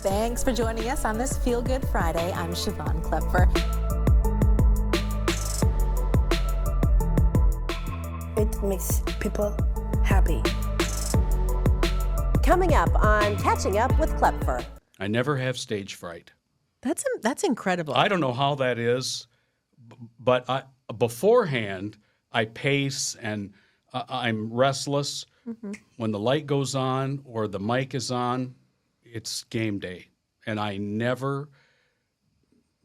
Thanks for joining us on this Feel Good Friday. I'm Chivon Kloepfer. It makes people happy. Coming up on Catching Up with Kloepfer. I never have stage fright. That's incredible. I don't know how that is, but beforehand, I pace and I'm restless. Mm-hmm. When the light goes on or the mic is on, it's game day. And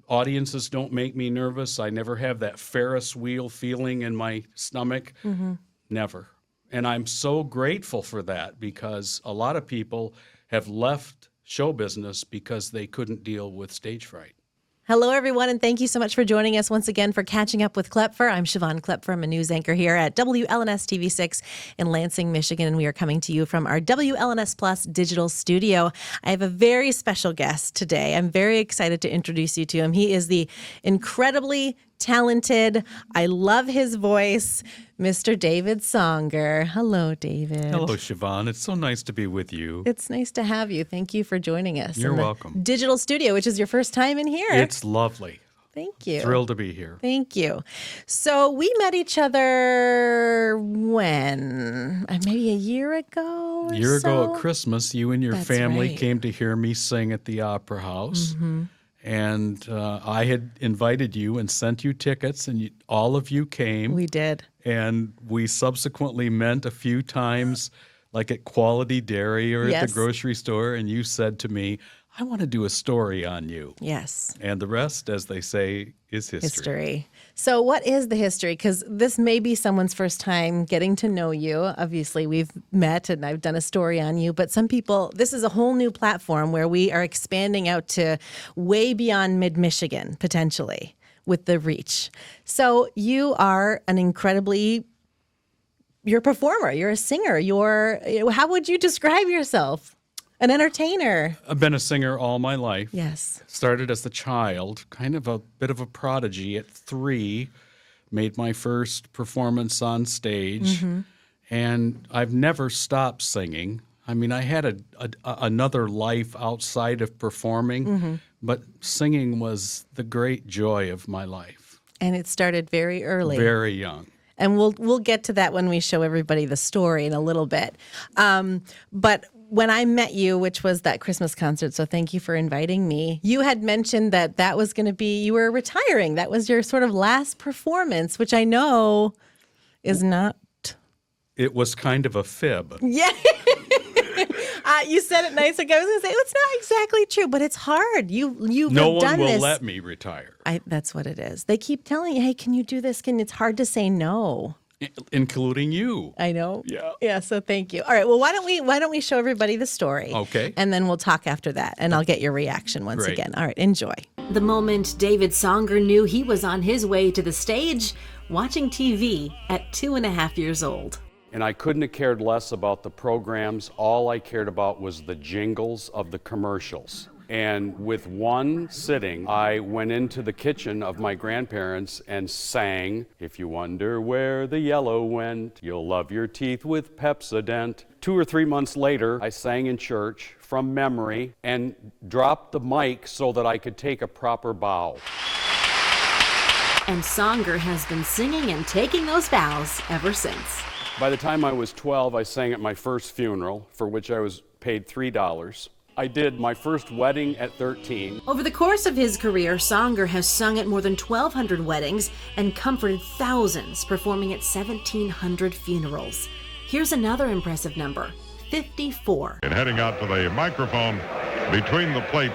audiences don't make me nervous. I never have that Ferris wheel feeling in my stomach. Mm-hmm. Never. And I'm so grateful for that because a lot of people have left show business because they couldn't deal with stage fright. Hello, everyone, and thank you so much for joining us once again for Catching Up with Kloepfer. I'm Chivon Kloepfer. I'm a news anchor here at WLNS TV6 in Lansing, Michigan, and we are coming to you from our WLNS Plus digital studio. I have a very special guest today. I'm very excited to introduce you to him. He is the incredibly talented, I love his voice, Mr. David Songer. Hello, David. Hello, Chivon. It's so nice to be with you. It's nice to have you. Thank you for joining us. You're in the welcome. Digital studio, which is your first time in here. It's lovely. Thank you. Thrilled to be here. Thank you. So we met each other when? Maybe a year ago or A year ago so? at Christmas, you and your That's family right. came to hear me sing at the Opera House. Mm-hmm. And I had invited you and sent you tickets, and all of you came. We did. And we subsequently met a few times, like at Quality Dairy or at Yes. the grocery store, and you said to me, I want to do a story on you. Yes. And the rest, as they say, is history. So what is the history? Because this may be someone's first time getting to know you. Obviously, we've met and I've done a story on you. But some people, this is a whole new platform where we are expanding out to way beyond mid-Michigan, potentially, with the reach. So you are you're a performer, you're a singer, how would you describe yourself? An entertainer. I've been a singer all my life. Yes. Started as a child, kind of a bit of a prodigy at 3, made my first performance on stage, Mm-hmm. and I've never stopped singing. I mean, I had another life outside of performing, Mm-hmm. but singing was the great joy of my life. And it started very early. Very young. And we'll get to that when we show everybody the story in a little bit. But when I met you, which was that Christmas concert, so thank you for inviting me, you had mentioned that was going to be, you were retiring. That was your sort of last performance, which I know is not. It was kind of a fib. Yeah. You said it nice. Like I was going to say, it's not exactly true, but it's hard. You've No done one will this. let me retire. That's what it is. They keep telling you, hey, can you do this? It's hard to say no. Including you. I know. Yeah. Yeah. So thank you. All right. Well, why don't we show everybody the story? Okay. And then we'll talk after that, and I'll get your reaction once Great. again. All right. Enjoy. The moment David Songer knew he was on his way to the stage, watching TV at 2.5 years old. And I couldn't have cared less about the programs. All I cared about was the jingles of the commercials. And with one sitting, I went into the kitchen of my grandparents and sang, "If you wonder where the yellow went, you'll love your teeth with Pepsodent." 2 or 3 months later, I sang in church from memory and dropped the mic so that I could take a proper bow. And Songer has been singing and taking those bows ever since. By the time I was 12, I sang at my first funeral, for which I was paid $3. I did my first wedding at 13. Over the course of his career, Songer has sung at more than 1,200 weddings and comforted thousands, performing at 1,700 funerals. Here's another impressive number, 54. And heading out to the microphone between the plate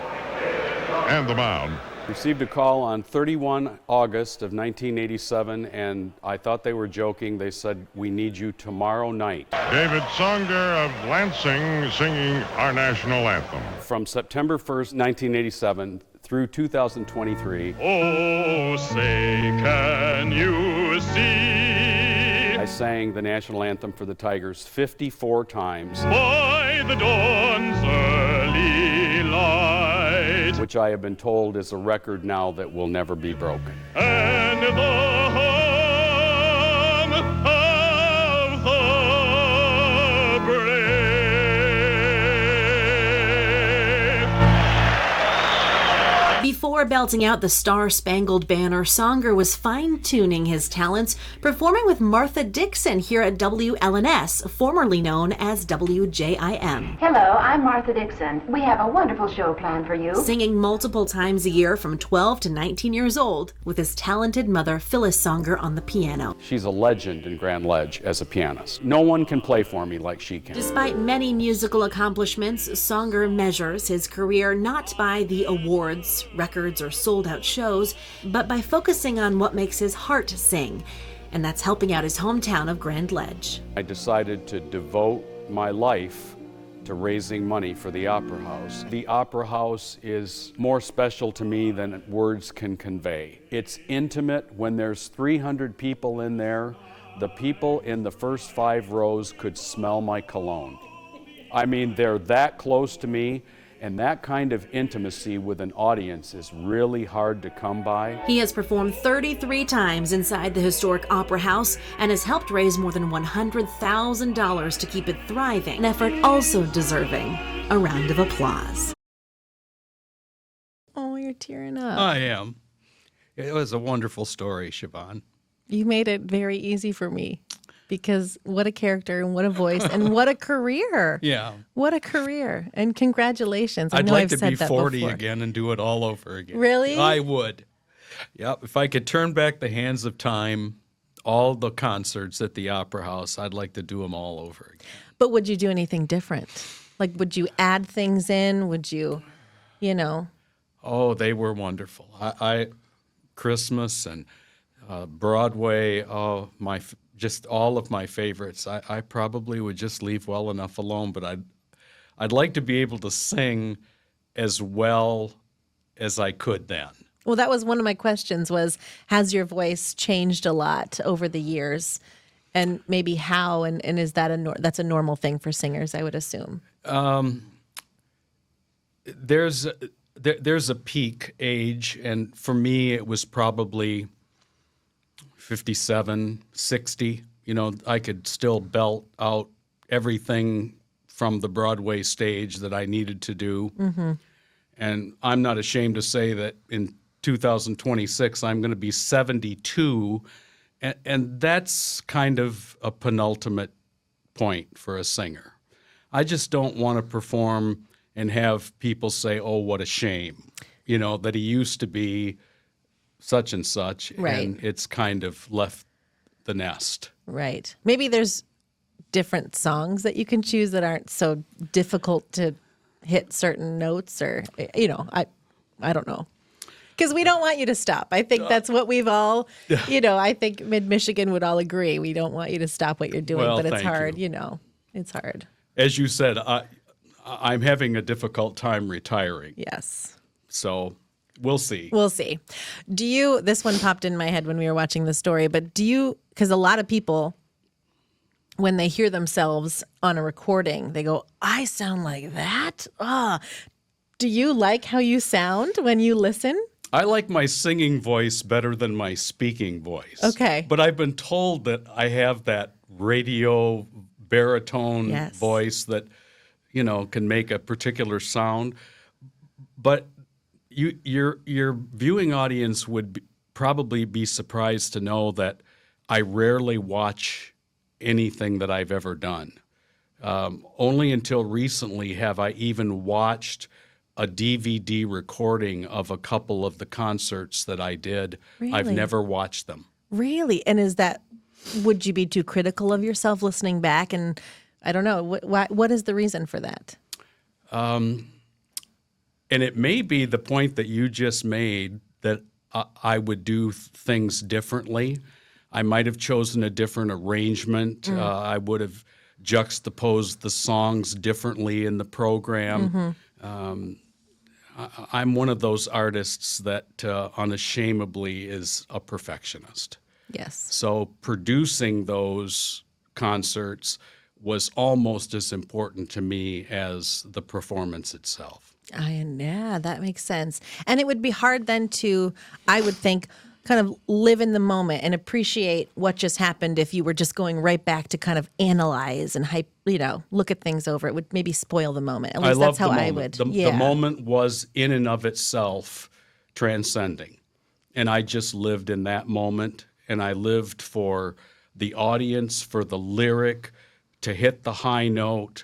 and the mound. Received a call on 31 August of 1987, and I thought they were joking. They said, "We need you tomorrow night." David Songer of Lansing singing our national anthem. From September 1st, 1987 through 2023, Oh, say can you see I sang the national anthem for the Tigers 54 times, by the dawn's early light, which I have been told is a record now that will never be broken. and the hum of the brave. Before belting out the Star-Spangled Banner, Songer was fine-tuning his talents, performing with Martha Dixon here at WLNS, formerly known as WJIM. Hello, I'm Martha Dixon. We have a wonderful show planned for you. Singing multiple times a year from 12 to 19 years old, with his talented mother, Phyllis Songer, on the piano. She's a legend in Grand Ledge as a pianist. No one can play for me like she can. Despite many musical accomplishments, Songer measures his career not by the awards, records, or sold-out shows, but by focusing on what makes his heart sing, and that's helping out his hometown of Grand Ledge. I decided to devote my life to raising money for the Opera House. The Opera House is more special to me than words can convey. It's intimate. When there's 300 people in there, the people in the first 5 rows could smell my cologne. I mean, they're that close to me, and that kind of intimacy with an audience is really hard to come by. He has performed 33 times inside the historic Opera House and has helped raise more than $100,000 to keep it thriving, an effort also deserving a round of applause. Oh, you're tearing up. I am. It was a wonderful story, Chivon. You made it very easy for me. Because what a character and what a voice and what a career. Yeah. What a career. And congratulations. I'd know like I've to said be that 40 before. again and do it all over again. Really? I would. Yep. If I could turn back the hands of time, all the concerts at the Opera House, I'd like to do them all over again. But would you do anything different? Like, would you add things in? Would you, Oh, they were wonderful. Christmas and Broadway, just all of my favorites. I probably would just leave well enough alone, but I'd like to be able to sing as well as I could then. Well, that was one of my questions was, has your voice changed a lot over the years? And maybe how, and is that that's a normal thing for singers, I would assume? There's a peak age, and for me it was probably 57, 60. I could still belt out everything from the Broadway stage that I needed to do. Mm-hmm. And I'm not ashamed to say that in 2026, I'm going to be 72. And that's kind of a penultimate point for a singer. I just don't want to perform and have people say, oh, what a shame, that he used to be such and such, right. And it's kind of left the nest. Right. Maybe there's different songs that you can choose that aren't so difficult to hit certain notes or, I don't know. Because we don't want you to stop. I think that's what we've all, I think Mid-Michigan would all agree. We don't want you to stop what you're doing, Well, but it's thank hard, you. It's hard. As you said, I'm having a difficult time retiring. Yes. So we'll see. We'll see. This one popped in my head when we were watching the story, but because a lot of people, when they hear themselves on a recording, they go, I sound like that? Do you like how you sound when you listen? I like my singing voice better than my speaking voice. Okay. But I've been told that I have that radio baritone Yes. voice that, can make a particular sound. But your viewing audience would probably be surprised to know that I rarely watch anything that I've ever done. Only until recently have I even watched a DVD recording of a couple of the concerts that I did. Really? I've never watched them. Really? And would you be too critical of yourself listening back? And I don't know, what is the reason for that? And it may be the point that you just made that I would do things differently. I might have chosen a different arrangement. I would have juxtaposed the songs differently in the program. Mm-hmm. I'm one of those artists that unashamedly is a perfectionist. Yes. So producing those concerts was almost as important to me as the performance itself. Yeah, that makes sense. And it would be hard then to, I would think, kind of live in the moment and appreciate what just happened if you were just going right back to kind of analyze and look at things over. It would maybe spoil the moment. At least that's how I would. The moment was in and of itself transcending. And I just lived in that moment, and I lived for the audience, for the lyric, to hit the high note,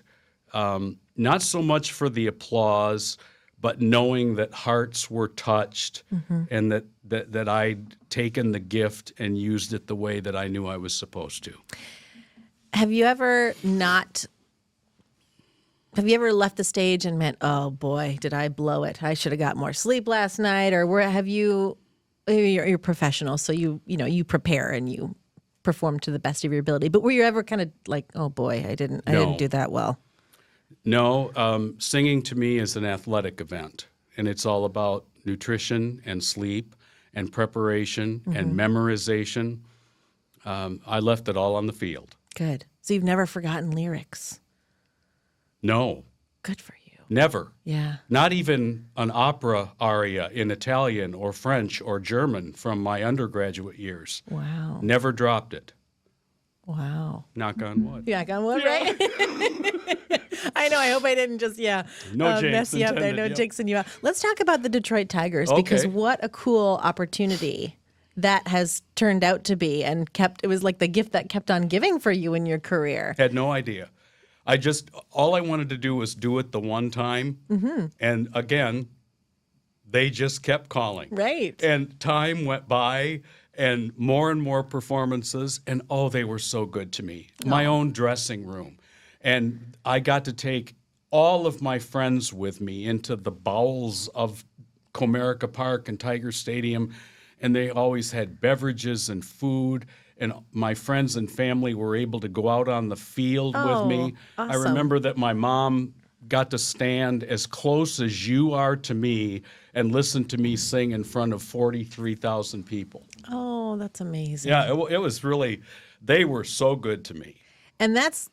not so much for the applause, but knowing that hearts were touched and that I'd taken the gift and used it the way that I knew I was supposed to. Have you ever left the stage and meant, oh boy, did I blow it? I should have got more sleep last night. Or you're professional, so you prepare and you perform to the best of your ability. But were you ever kind of like, oh boy, I didn't do that well? No, singing to me is an athletic event, and it's all about nutrition and sleep and preparation and memorization. I left it all on the field. Good. So you've never forgotten lyrics. No. Good for you. Never. Yeah. Not even an opera aria in Italian or French or German from my undergraduate years. Wow. Never dropped it. Wow. Knock on wood. Knock on wood, right? I know. I hope I didn't just, mess you up there. No jinxing you out. Let's talk about the Detroit Tigers, because what a cool opportunity that has turned out to be, and it was like the gift that kept on giving for you in your career. Had no idea. All I wanted to do was do it the one time. And again, they just kept calling. Right. And time went by, and more performances, and they were so good to me. My own dressing room. And I got to take all of my friends with me into the bowels of Comerica Park and Tiger Stadium, and they always had beverages and food, and my friends and family were able to go out on the field with me. Awesome. I remember that my mom got to stand as close as you are to me and listen to me sing in front of 43,000 people. Oh, that's amazing. Yeah, it was really, they were so good to me. And that's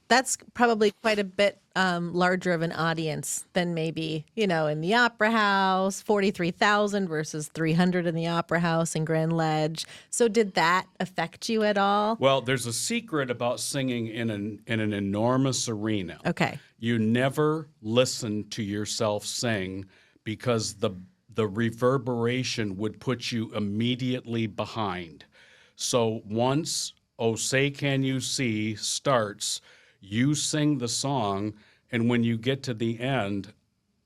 probably quite a bit larger of an audience than maybe, in the Opera House, 43,000 versus 300 in the Opera House in Grand Ledge. So did that affect you at all? Well, there's a secret about singing in an enormous arena. Okay. You never listen to yourself sing, because the reverberation would put you immediately behind. So once "Oh Say Can You See" starts, you sing the song, and when you get to the end,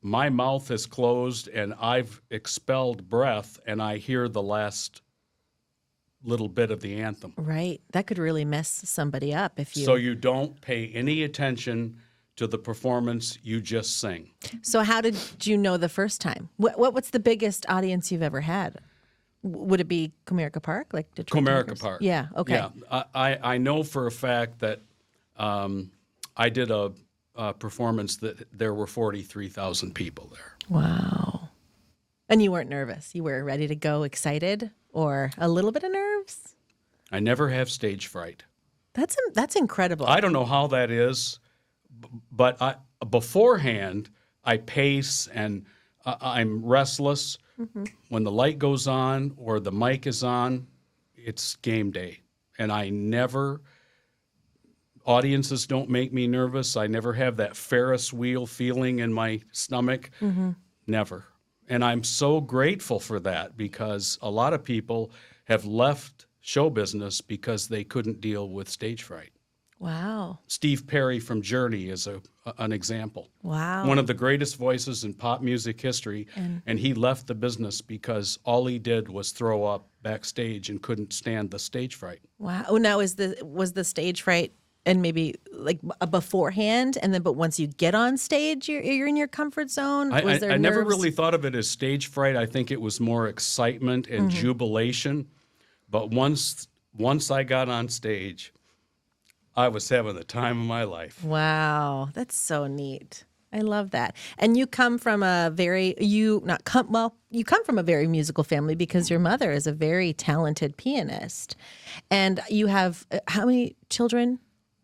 my mouth is closed and I've expelled breath, and I hear the last little bit of the anthem. Right. That could really mess somebody up if you... So you don't pay any attention to the performance, you just sing. So how did you know the first time? What's the biggest audience you've ever had? Would it be Comerica Park, like Detroit Comerica Tigers? Park. Yeah. Okay. Yeah, I know for a fact that I did a performance that there were 43,000 people there. Wow. And you weren't nervous. You were ready to go, excited, or a little bit of nerves? I never have stage fright. That's incredible. I don't know how that is, but beforehand I pace and I'm restless. When the light goes on or the mic is on, it's game day. And audiences don't make me nervous. I never have that Ferris wheel feeling in my stomach. Never. And I'm so grateful for that, because a lot of people have left show business because they couldn't deal with stage fright. Wow. Steve Perry from Journey is an example. Wow. One of the greatest voices in pop music history, and he left the business because all he did was throw up backstage and couldn't stand the stage fright. Wow. Oh, now was the stage fright, and maybe like beforehand, and then but once you get on stage, you're in your comfort zone? I never really thought of it as stage fright. I think it was more excitement and jubilation. But once I got on stage, I was having the time of my life. Wow, that's so neat. I love that. And you come from you come from a very musical family, because your mother is a very talented pianist. And you have how many children?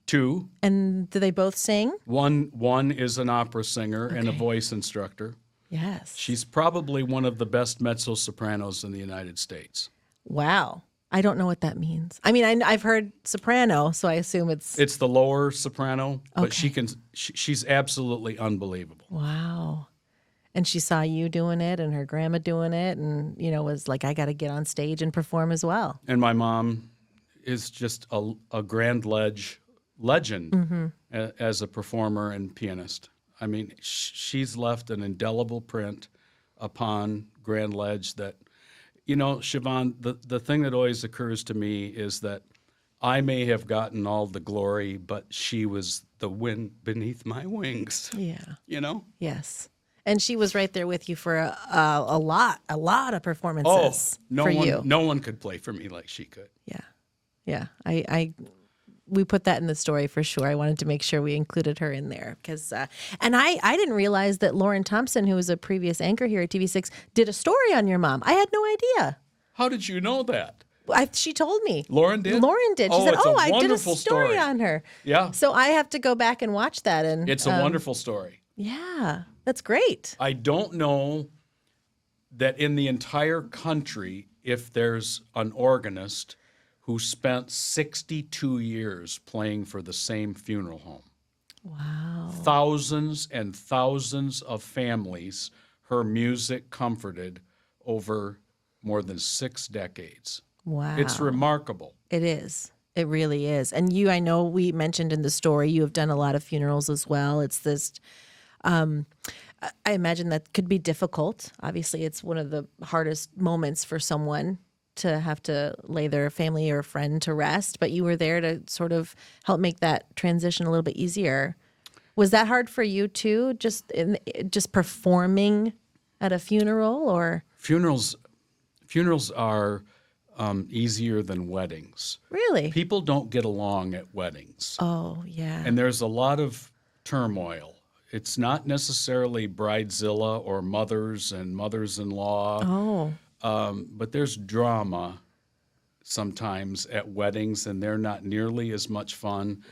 2. And do they both sing? One is an opera singer and a voice instructor. Yes. She's probably one of the best mezzo-sopranos in the United States. Wow. I don't know what that means. I mean, I've heard soprano, so I assume it's the lower soprano, but she's absolutely unbelievable. Wow. And she saw you doing it and her grandma doing it and, was like, I got to get on stage and perform as well. And my mom is just a Grand Ledge legend as a performer and pianist. I mean, she's left an indelible print upon Grand Ledge that, Chivon, the thing that always occurs to me is that I may have gotten all the glory, but she was the wind beneath my wings. Yeah. Yes. And she was right there with you for a lot of performances for you. No one could play for me like she could. Yeah. We put that in the story for sure. I wanted to make sure we included her in there because, and I didn't realize that Lauren Thompson, who was a previous anchor here at TV6, did a story on your mom. I had no idea. How did you know that? She told me. Lauren did? Lauren did. She said, I did a story on her. Yeah. So I have to go back and watch that. And it's a wonderful story. Yeah, that's great. I don't know that in the entire country, if there's an organist who spent 62 years playing for the same funeral home. Wow. Thousands and thousands of families her music comforted over more than 6 decades. Wow. It's remarkable. It is. It really is. And I know we mentioned in the story, you have done a lot of funerals as well. It's this, I imagine that could be difficult. Obviously, it's one of the hardest moments for someone to have to lay their family or friend to rest, but you were there to sort of help make that transition a little bit easier. Was that hard for you too, just performing at a funeral? Or funerals are easier than weddings. Really? People don't get along at weddings. Oh, yeah. And there's a lot of turmoil. It's not necessarily bridezilla or mothers and mothers-in-law. Oh. But there's drama sometimes at weddings, and they're not nearly as much fun.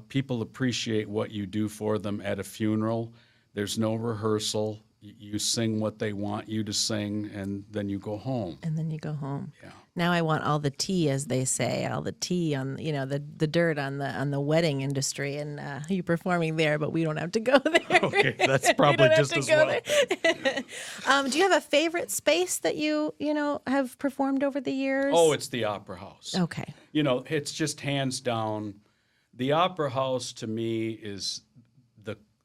People appreciate what you do for them at a funeral. There's no rehearsal. You sing what they want you to sing, and then you go home. Yeah. Now I want all the tea, as they say, all the tea on the dirt on the wedding industry, and you performing there, but we don't have to go there. Okay, that's probably just as well. Do you have a favorite space that you have performed over the years? Oh, it's the Opera House. Okay. It's just hands down. The Opera House to me is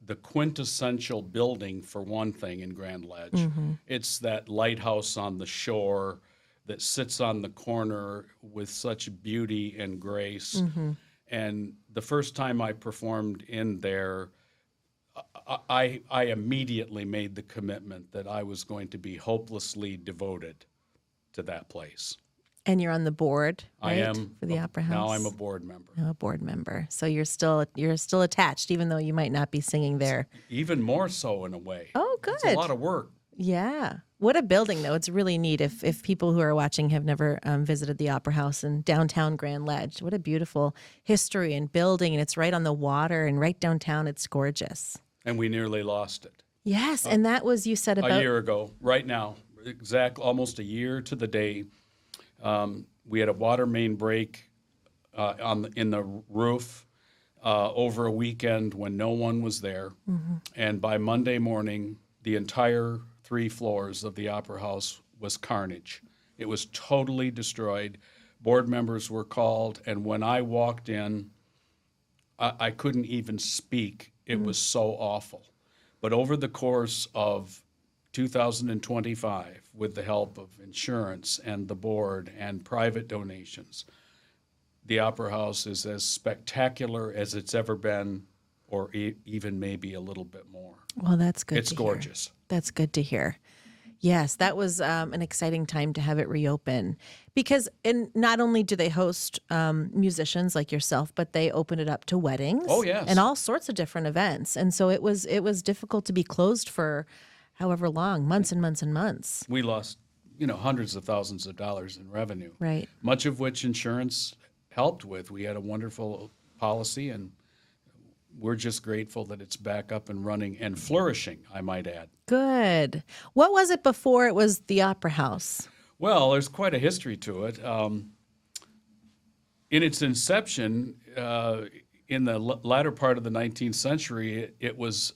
the quintessential building for one thing in Grand Ledge. It's that lighthouse on the shore that sits on the corner with such beauty and grace. And the first time I performed in there, I immediately made the commitment that I was going to be hopelessly devoted to that place. And you're on the board, right? I am for the Opera House. Now I'm a board member. A board member. So you're still attached, even though you might not be singing there. Even more so in a way. Oh, good. It's a lot of work. Yeah. What a building, though. It's really neat. If people who are watching have never visited the Opera House in downtown Grand Ledge, what a beautiful history and building. And it's right on the water and right downtown. It's gorgeous. And we nearly lost it. Yes. And that was, you said about a year ago, right now, almost a year to the day. We had a water main break in the roof over a weekend when no one was there. And by Monday morning, the entire 3 floors of the Opera House was carnage. It was totally destroyed. Board members were called, and when I walked in, I couldn't even speak. It was so awful. But over the course of 2025, with the help of insurance and the board and private donations, the Opera House is as spectacular as it's ever been, or even maybe a little bit more. Well, that's good. It's gorgeous. That's good to hear. Yes, that was an exciting time to have it reopen because not only do they host musicians like yourself, but they open it up to weddings. Oh, yes. And all sorts of different events. And so it was difficult to be closed for however long, months and months and months. We lost, hundreds of thousands of dollars in revenue. Right. Much of which insurance helped with. We had a wonderful policy, and we're just grateful that it's back up and running and flourishing, I might add. Good. What was it before it was the Opera House? Well, there's quite a history to it. In its inception, in the latter part of the 19th century, it was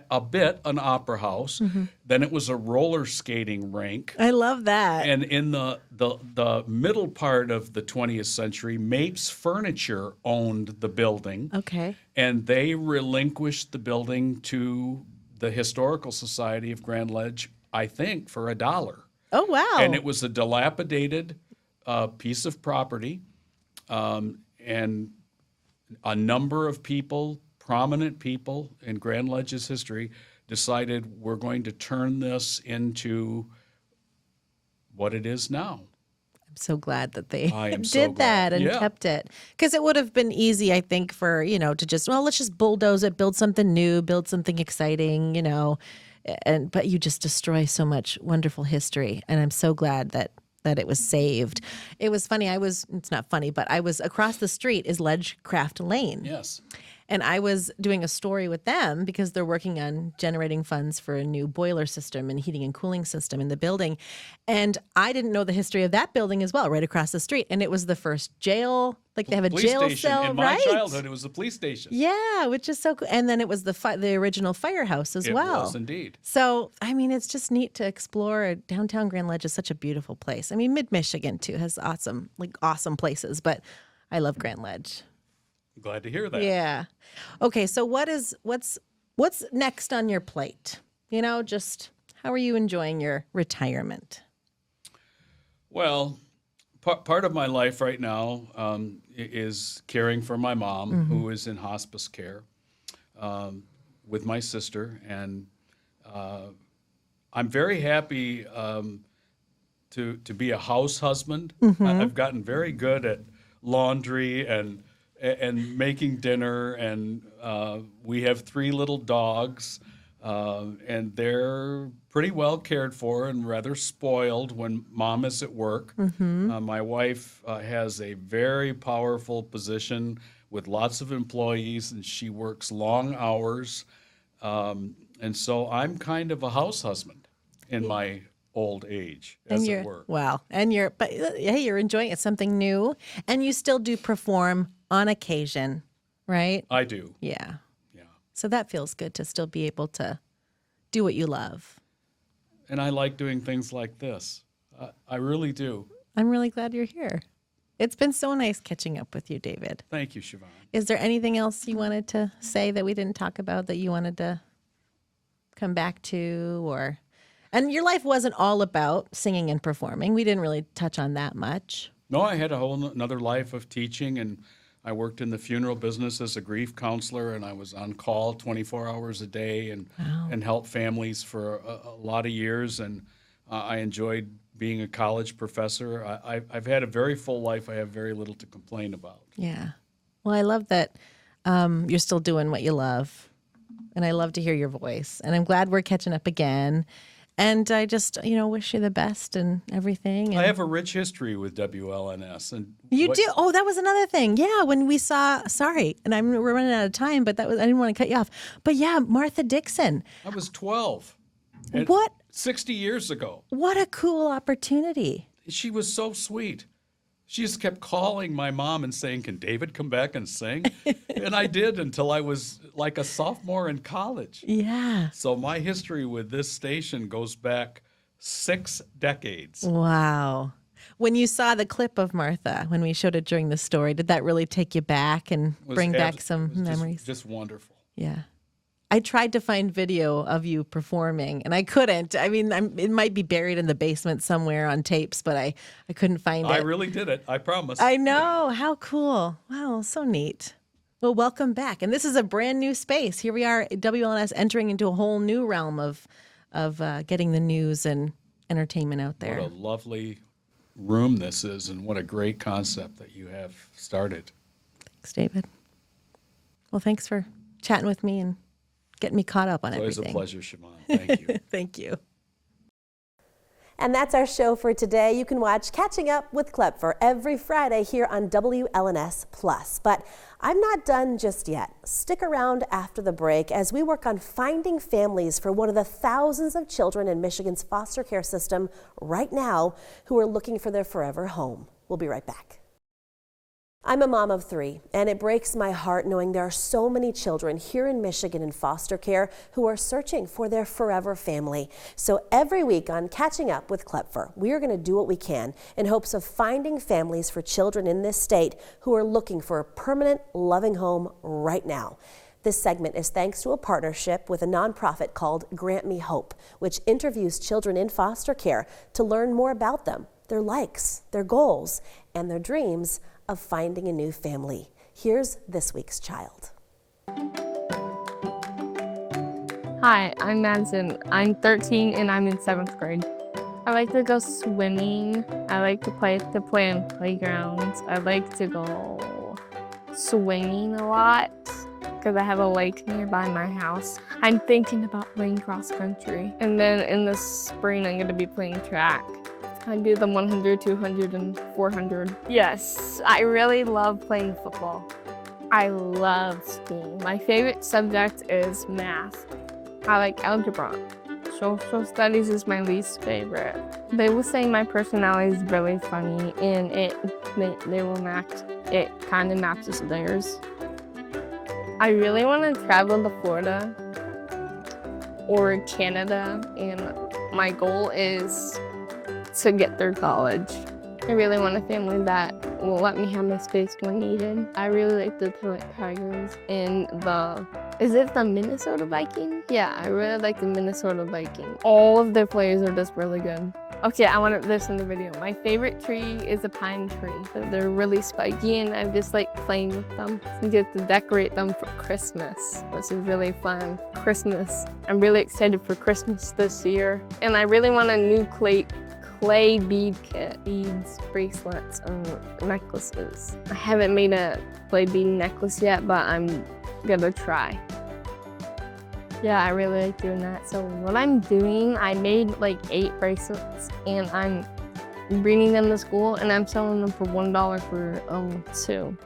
a bit an opera house. Then it was a roller skating rink. I love that. And in the middle part of the 20th century, Mapes Furniture owned the building. Okay. And they relinquished the building to the Historical Society of Grand Ledge, I think, for $1. Oh, wow. And it was a dilapidated piece of property. And a number of people, prominent people in Grand Ledge's history, decided we're going to turn this into what it is now. I'm so glad that they I did am that and Yeah. kept it. Because it would have been easy, I think, for, to just, let's just bulldoze it, build something new, build something exciting, but you just destroy so much wonderful history. And I'm so glad that it was saved. It was funny. It's not funny, but I was across the street is Ledgecraft Lane. Yes. And I was doing a story with them because they're working on generating funds for a new boiler system and heating and cooling system in the building. And I didn't know the history of that building as well, right across the street. And it was the first jail, like they have a Police jail station. cell, In my right? childhood, it was the police station. Yeah, which is so cool. And then it was the original firehouse as well. It was indeed. So, it's just neat to explore. Downtown Grand Ledge is such a beautiful place. Mid-Michigan, too, has awesome places. But I love Grand Ledge. Glad to hear that. Yeah. Okay, so what's next on your plate? Just how are you enjoying your retirement? Well, part of my life right now is caring for my mom, who is in hospice care, with my sister, and I'm very happy to be a house husband. I've gotten very good at laundry and making dinner, and we have 3 little dogs, and they're pretty well cared for and rather spoiled when mom is at work. My wife has a very powerful position with lots of employees, and she works long hours, and so I'm kind of a house husband in my old age, as it were. Wow. But hey, you're enjoying it, something new, and you still do perform on occasion, right? I do. Yeah. Yeah. So that feels good to still be able to do what you love. And I like doing things like this. I really do. I'm really glad you're here. It's been so nice catching up with you, David. Thank you, Chivon. Is there anything else you wanted to say that we didn't talk about that you wanted to come back to? And your life wasn't all about singing and performing. We didn't really touch on that much. No, I had a whole another life of teaching, and I worked in the funeral business as a grief counselor, and I was on call 24 hours a day and helped families for a lot of years, and I enjoyed being a college professor. I've had a very full life. I have very little to complain about. Yeah. Well, I love that you're still doing what you love, and I love to hear your voice, and I'm glad we're catching up again. And I just, wish you the best and everything. And I have a rich history with WLNS. And you do? Oh, that was another thing. Yeah, when we saw, sorry, and we're running out of time, but I didn't want to cut you off. But yeah, Martha Dixon. I was 12. What? 60 years ago. What a cool opportunity. She was so sweet. She just kept calling my mom and saying, "Can David come back and sing?" And I did until I was like a sophomore in college. Yeah. So my history with this station goes back 6 decades. Wow. When you saw the clip of Martha, when we showed it during the story, did that really take you back and bring back some memories? Just wonderful. Yeah. I tried to find video of you performing, and I couldn't. It might be buried in the basement somewhere on tapes, but I couldn't find it. I really did it. I promise. I know. How cool. Wow, so neat. Well, welcome back. And this is a brand new space. Here we are, WLNS, entering into a whole new realm of getting the news and entertainment out there. What a lovely room this is, and what a great concept that you have started. Thanks, David. Well, thanks for chatting with me and getting me caught up on It's everything. always a pleasure, Chivon. Thank you. Thank you. And that's our show for today. You can watch Catching Up with Kloepfer every Friday here on WLNS Plus. But I'm not done just yet. Stick around after the break as we work on finding families for one of the thousands of children in Michigan's foster care system right now who are looking for their forever home. We'll be right back. I'm a mom of 3, and it breaks my heart knowing there are so many children here in Michigan in foster care who are searching for their forever family. So every week on Catching Up with Kloepfer, we are going to do what we can in hopes of finding families for children in this state who are looking for a permanent, loving home right now. This segment is thanks to a partnership with a nonprofit called Grant Me Hope, which interviews children in foster care to learn more about them, their likes, their goals, and their dreams of finding a new family. Here's this week's child. Hi, I'm Madison. I'm 13 and I'm in 7th grade. I like to go swimming. I like to play on playgrounds. I like to go swimming a lot because I have a lake nearby my house. I'm thinking about playing cross country. And then in the spring, I'm going to be playing track. I do the 100, 200, and 400. Yes, I really love playing football. I love school. My favorite subject is math. I like algebra. Social studies is my least favorite. They will say my personality is really it kind of matches theirs. I really want to travel to Florida or Canada, and my goal is to get through college. I really want a family that will let me have my space when needed. I really like the Detroit Tigers and is it the Minnesota Vikings? Yeah, I really like the Minnesota Vikings. All of their players are just really good. Okay, I want this in the video. My favorite tree is a pine tree. They're really spiky and I just like playing with them. We get to decorate them for Christmas, which is really fun. Christmas. I'm really excited for Christmas this year. And I really want a new clay bead kit, beads, bracelets, and necklaces. I haven't made a clay bead necklace yet, but I'm gonna try. Yeah, I really like doing that. So what I'm doing, I made like 8 bracelets and I'm bringing them to school and I'm selling them for $1 for 2.